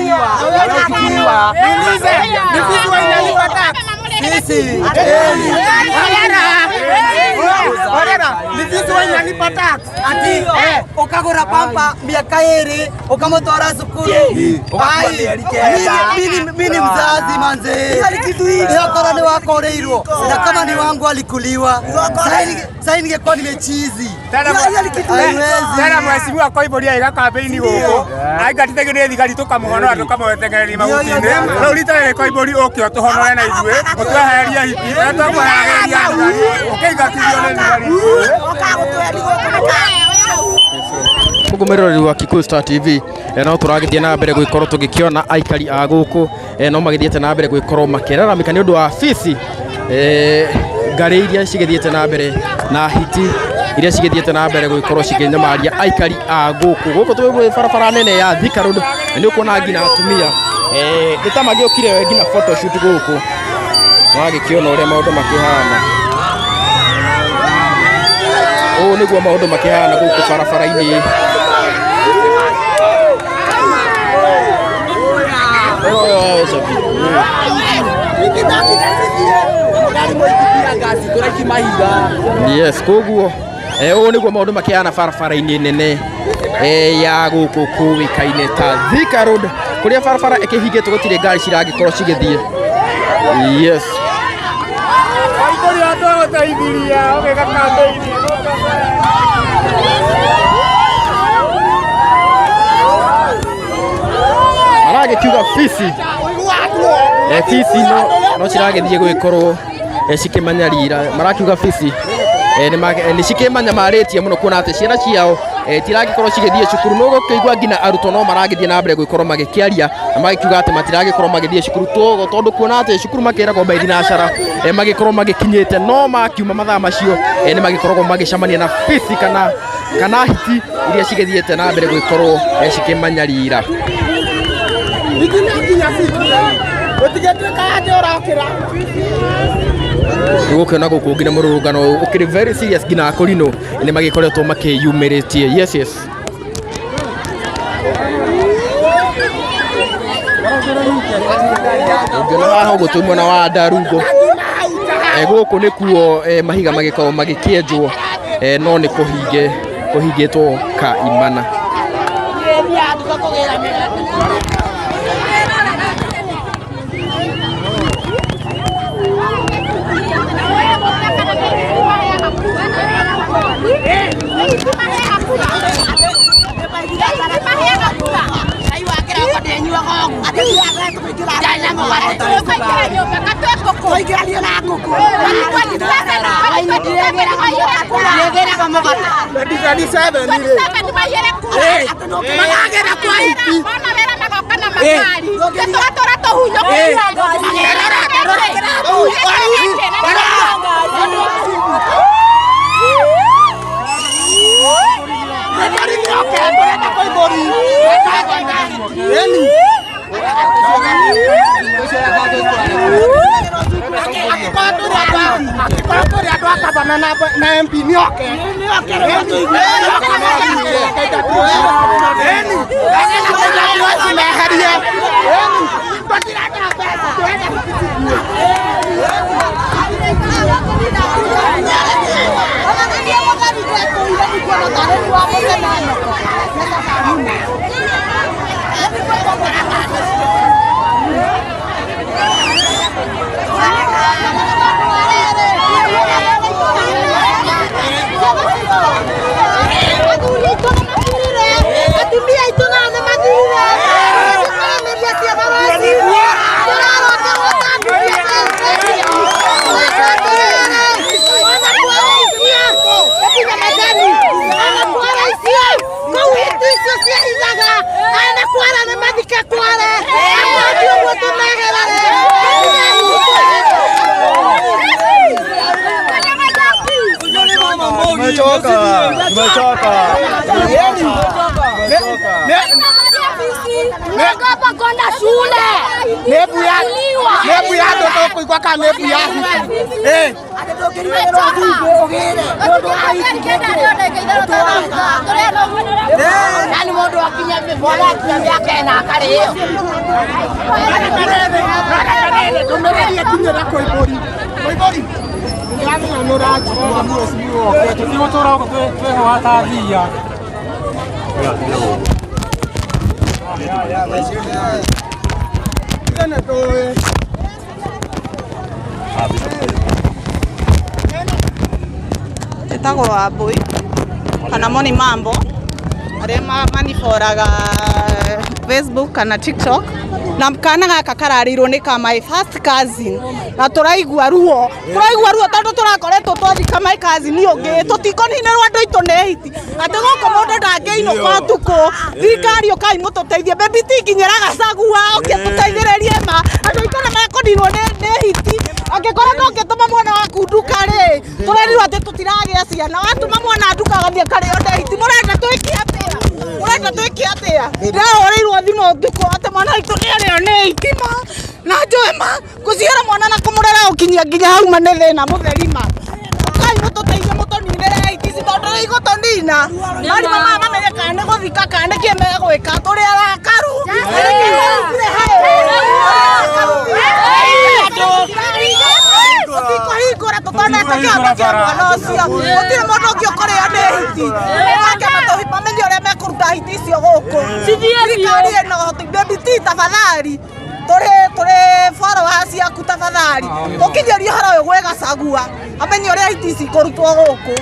ni fizi wa inalipa tax. Fizi. Nifisi wenye nipa tax ati ukagura pampa miaka 2 ukamutwara sukuru. Mimi ni mzazi manze. Yakora ni wako reirwo na kama ni wangu alikuliwa. Sasa ningekuwa nimechizi. Tena mheshimiwa kwa iboria iga kampeni guko. Aigatithagire thigari tukamuhonora tukamwetengereri magutini. Riu ritarere kwa ibori okio tuhonore na ithuĩ utwehereria hiti na twamuhereria ukaigatithio ni thigari. Mugumirori wa Kikuyu Star TV no turagithie na mbere gwikorwo tugikiona aikari a guku no magithiete na mbere gwikorwo makiraramika ni undu wa fisi ngari iria cigithiete na mbere na hiti iria cigithiete na mbere gwikorwo cikinyamaria aikari a guku twi barabara nene ya Thika Road ni ukuona ngina atumia ni ta magiokire ngina photoshoot guku wagikiona uria maundu makihana niguo maundu makihana guku barabara-ini yes koguo niguo maundu makihana barabara-ini nene ya guku kuikaine ta Thika Road kuria barabara ikihingitwo gutire ngari ciragikorwo cigithie yes aragikiuga fisi fisi no ciragithie gwikorwo cikimanyarira marakiuga fisi ni cikimanyamaritie muno kuona ati ciana ciao tiragikorwo cigithie cukuru no gukigwa ngina arutwo no maragithie na mbere gwikorwo magikiaria na magikiuga ati matiragikorwo magithie cukuru tondu kuona ati cukuru makiragwo mbairi na cara magikorwo magikinyite no makiuma mathaa macio ni magikoragwo magicamania na fisi kana hiti iria cigithiete na mbere gwikorwo cikimanyarira Gũkĩona gũkũ nginya mũrũrũngano ũkĩrĩ very serious nginya akorino nĩ magĩkoretwo makĩyumĩrĩtie. Yes. Ngĩona haha ũguo twĩ mwena wa Ndarungo gũkũ nĩkuo mahiga magĩkorwo magĩkĩenjwo no nĩ kũhingĩtwo ka imana. Naogopa kwenda shule. Nebu ya ndoto kuigwaka nebu ya Hiti. Nani modo akinya mbola akiambia kana kare hiyo. Tumeredia kinya na koibori. Koibori. Ngiamenya nuraji kwa mwezi wako. Tukiwotora kwa tweho hatathia. Etagwo Wambui kana Moni Mambo aria maniforaga Facebook kana TikTok na kana gaka kararirwo ni ka my first cousin na turaigua ruo tondu turakoretwo twathika my cousin ungi tutikoninirwo andu itu ne Hiti ati goko mundu ndangeinwo kwa tuko thirikari ukai mututeithie baby tinginyira gacagua uke tuteithiririe ma andu itu ne makoninwo ne Hiti angikora no ngituma mwana waku nduka ri turerirwo ati tutiragia ciana watuma mwana nduka gathie kari onde Hiti murenda twiki atia ndahoreirwo thimo nduko ati mwana itu ni ne Hitima na njoema kuciara mwana na kumurera ukinyia nginya hau mane thina mutherima ukai mututeithie mutoninire Hiti tondu igutonina mari mama mamenye kana guthika kana kiemegwika turi arakaru Kora tutona takia kia mwana ucio gutire mundu ungi ukorea ne Hiti ake matohi pamenye uria mekuruta Hiti icio guku thirikari ino hoti baby ti tafadhali turi followers yaku tafadhali ukinyeria hara uyu gwe gacagua amenye uria Hiti ici kurutwo guku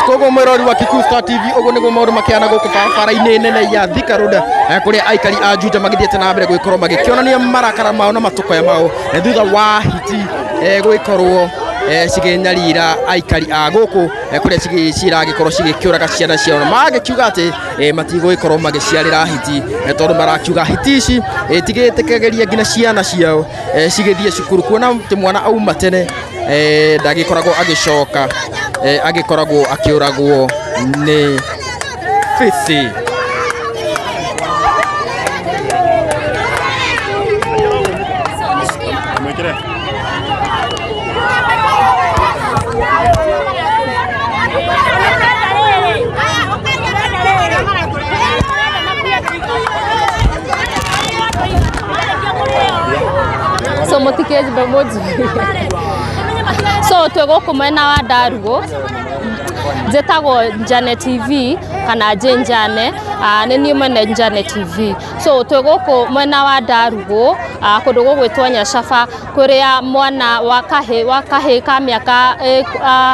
kogo mwirori wa Kikuyu Star TV ugo niguo maundu makiana guku bara-ini nene ya Thika Road kuria aikari a Juja magithiete na mbere gwikorwo magikionania marakara mao na matukoya mao thutha wa Hiti gwikorwo ciginyarira aikari a guku kuria ciragikorwo cigikiuraga ciana ciao magikiuga ati matigwikorwo magiciarira Hiti tondu marakiuga Hiti ici tigitikegeria ngina ciana ciao cigithie cukuru kuona ati mwana auma tene ndagikoragwo agicoka agikoragwo akiuragwo ni fithi. So mutikezi bamoji. So twego mwena wa Ndarugo njetagwo Njane TV kana Njane nini mwene Njane TV. So twego mwena wa Ndarugo kundu gugwitwo Nyacaba kuria mwana wa kahe ka miaka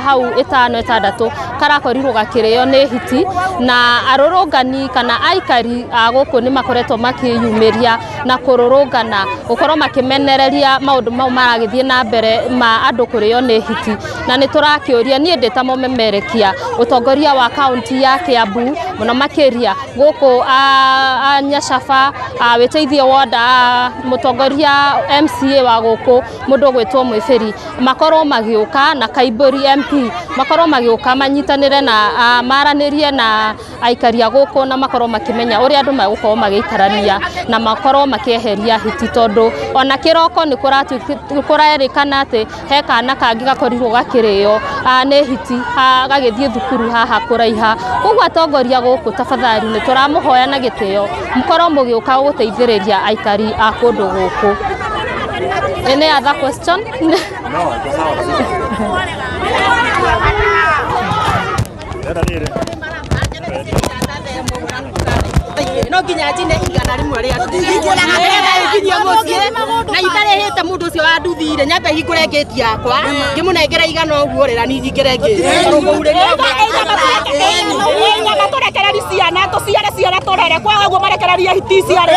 hau 5-6 karakorirwo gakirio ni Hiti na arurungani kana aikari guku ni makoretwo makiyumiria na kururungana gukorwo makimenereria maundu mau maragithie na mbere ma andu kurio ni Hiti na ni turakiuria nie ndeta mumemerekia utongoria wa kaunti ya Kiambu muno makiria guku Nyacaba witeithie woda mutongoria MCA wa guku mundu gwitwo Mwiferi makorwo magiuka na Kaiburi MP makorwo magiuka manyitanire na maranirie na aikari a guku na makorwo makimenya uri andu magukorwo magikarania na makorwo makieheria Hiti tondu ona kiroko ni kurerikana ati he kana kangi gakorirwo gakirio ni Hiti gagithie thukuru haha kuraiha koguo atongoria guku tafadhali ni turamuhoya na gitio mukorwo mugiuka guteithiriria aikari a kundu guku. Any other question? No, no nginya njine igana rimwe ria nginya mucie na itarehete mundu ucio wa nduthire nyambe hingure ngeti yakwa ngimunengera igana uguo rira ni ngire ngeti nyama turekereri ciana tuciare ciana turere kwa uguo marekereria Hiti ciare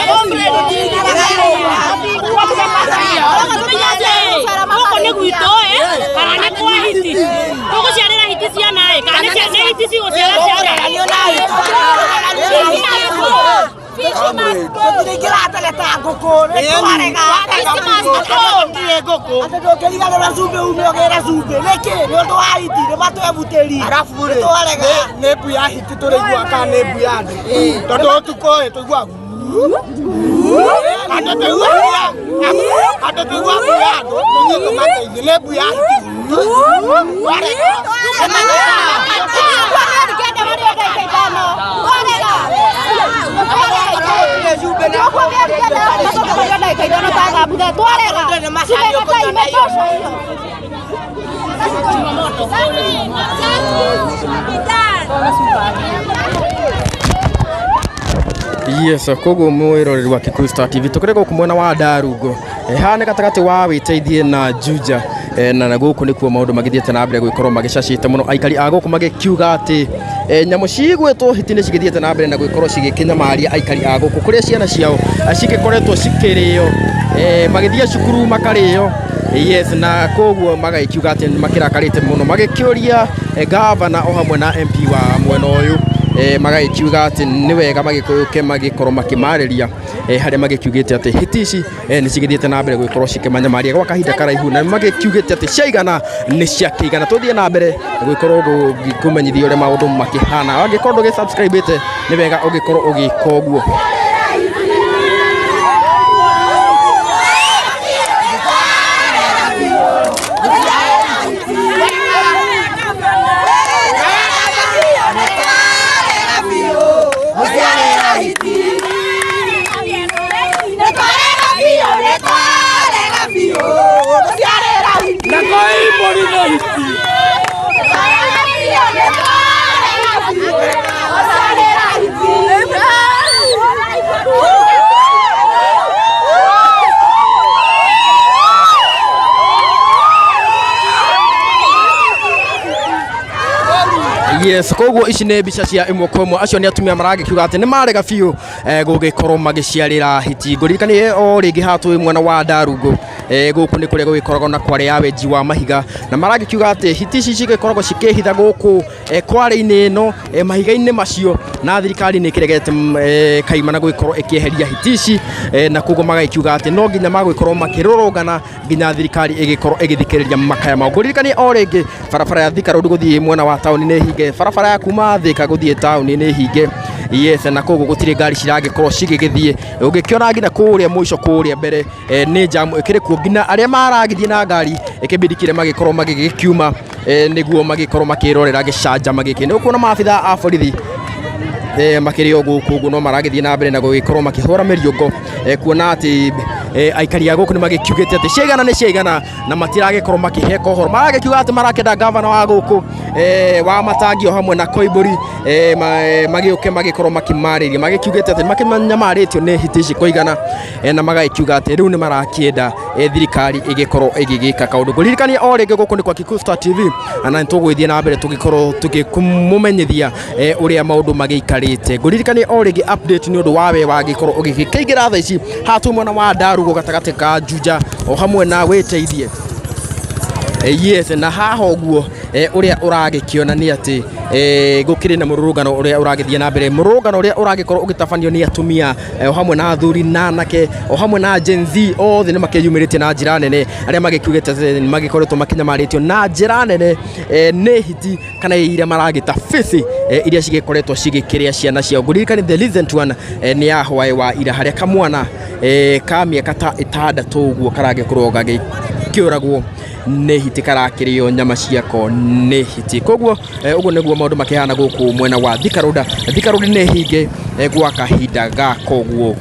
guku ni gwito kana ni kwa Hiti tuguciarira Hiti ciana kana ni Hiti ciguciara ciana nebu ya Hiti turegua ka nebu ya tondu tukoe tuigua nebu ya Yes, kogo mwirori wa Kikuyu Star TV tukurego kumwena wa Ndarugo hane gatagati wa witeithie na Juja na guku nikuo maundu magithiete na mbere gwikorwo magicacite muno aikari a guku magikiuga ati nyamu cigwetwo Hiti ni cigithiete na mbere na gwikorwo cigikinyamaria aikari a guku kuria ciana ciao cigikoretwo cikirio magithia cukuru makario. Yes, na koguo magaikiuga ati makirakarite muno magikiuria governor o hamwe na MP wa mwena uyu magaikiuga ati ni wega magikuke magikorwo makimariria haria magikiugite ati Hiti ici ni cigithiete na mbere gwikorwo cikimanyamaria gwa kahinda karaihu na magikiugite ati ciaigana ni ciakigana tuthie na mbere gwikorwo gukumenyithia uri maundu makihana wangikorwo gisubscribe ni wega ugikorwo ugika uguo. Yes, koguo ici nä mbica cia imwe kwa imwe acio nä atumia maragikiuga atä nä marega biå gũgĩkorwo magĩciarĩra hiti. Ngũririkanie o rĩngĩ hatũ mwena wa Ndarungu gũkũ nĩ kũrĩa gũgĩkoragwo na kware ya wenji wa mahiga, na maragikiuga atä hiti ici cigĩkoragwo cikĩhitha gũkũ kware-inĩ ĩno mahiga-inĩ macio, na thirikari nĩ ĩkĩregete kaima na gũgĩkorwo ĩkĩeheria hiti ici, na koguo magagikiuga atä no nginya magũgĩkorwo makĩrũrũngana nginya thirikari ĩgĩkorwo ĩgĩthikĩrĩria makaya mao. Ngũririkanie o rĩngĩ barabara ya Thika Road gũthiĩ mwena wa taũni nĩ hinge, barabara ya kuma Thika gũthiĩ taũni nĩ hinge. Yes, na koguo gũtirĩ ngari ciragĩkorwo cigĩgĩthiĩ, ũngĩkĩona nginya kũrĩa mũico kũrĩa mbere nĩ jamu ĩkĩrĩ kuo, nginya arĩa maragĩthiĩ na ngari ĩkĩbindikire magĩkorwo magĩgĩkiuma nĩguo magĩkorwo makĩrorera gĩcanjama gĩkĩ. Nĩ ũkuona maabitha a borithi makĩrĩ o gũkũ ũguo no maragĩthiĩ na mbere na gũgĩkorwo makĩhũra mĩriũngũ kuona atĩ aikari a gũkũ nĩ magĩkiugĩte atĩ ciaigana nĩ ciaigana na matiragĩkorwo makĩheka ũhoro. Maragĩkiuga atĩ marakĩenda gavana wa gũkũ wa Matangio hamwe na Koimbũri magĩũke magĩkorwo makĩmarĩria, magĩkiugĩte atĩ makĩmanyamarĩtio nĩ hiti ici kũigana, na magagĩkiuga atĩ rĩu nĩ marakĩenda thirikari ĩgĩkorwo ĩgĩgĩka kaũndũ. Ngũririkanie o rĩngĩ gũkũ nĩ kwa Kikusta TV, na nĩ tũgũgĩthiĩ na mbere tũgĩkorwo tũkĩmũmenyithia ũrĩa maũndũ magĩikarĩte. Ngũririkanie o rĩngĩ update nĩ ũndũ wa we wagĩkorwo ũgĩkĩingĩra thaa ici hatũ mwena wa Ndarungu gatagatĩ ka Juja o hamwe na Wĩteithie. Yes, na haha ũguo ũrĩa ũragĩkĩona nĩ atĩ gũkĩrĩ na mũrũrũngano ũrĩa ũragĩthiĩ na mbere, mũrũrũngano ũrĩa ũragĩkorwo ũgĩtabanio nĩ atumia o hamwe na athuri na anake o hamwe na Gen Z, othe nĩ makĩyumĩrĩtie na njĩra nene, arĩa magĩkiugĩte nĩ magĩkoretwo makĩnyamarĩtio na njĩra nene nĩ hiti kana iria maragĩta bici iria cigĩkoretwo cigĩkĩrĩa ciana ciao. Ngũririkanie the recent one nĩ ya hwaĩ wa ira harĩa kamwana ka mĩaka ta 6 ũguo karagĩkorwo gagĩkĩũragwo nĩ hiti, karakĩrĩo nyama ciako nĩ hiti. Koguo ũguo nĩguo maũndũ makĩhana gũkũ mwena wa Thika Road. Thika Road nĩ hinge gwa kahinda gaka ũguo.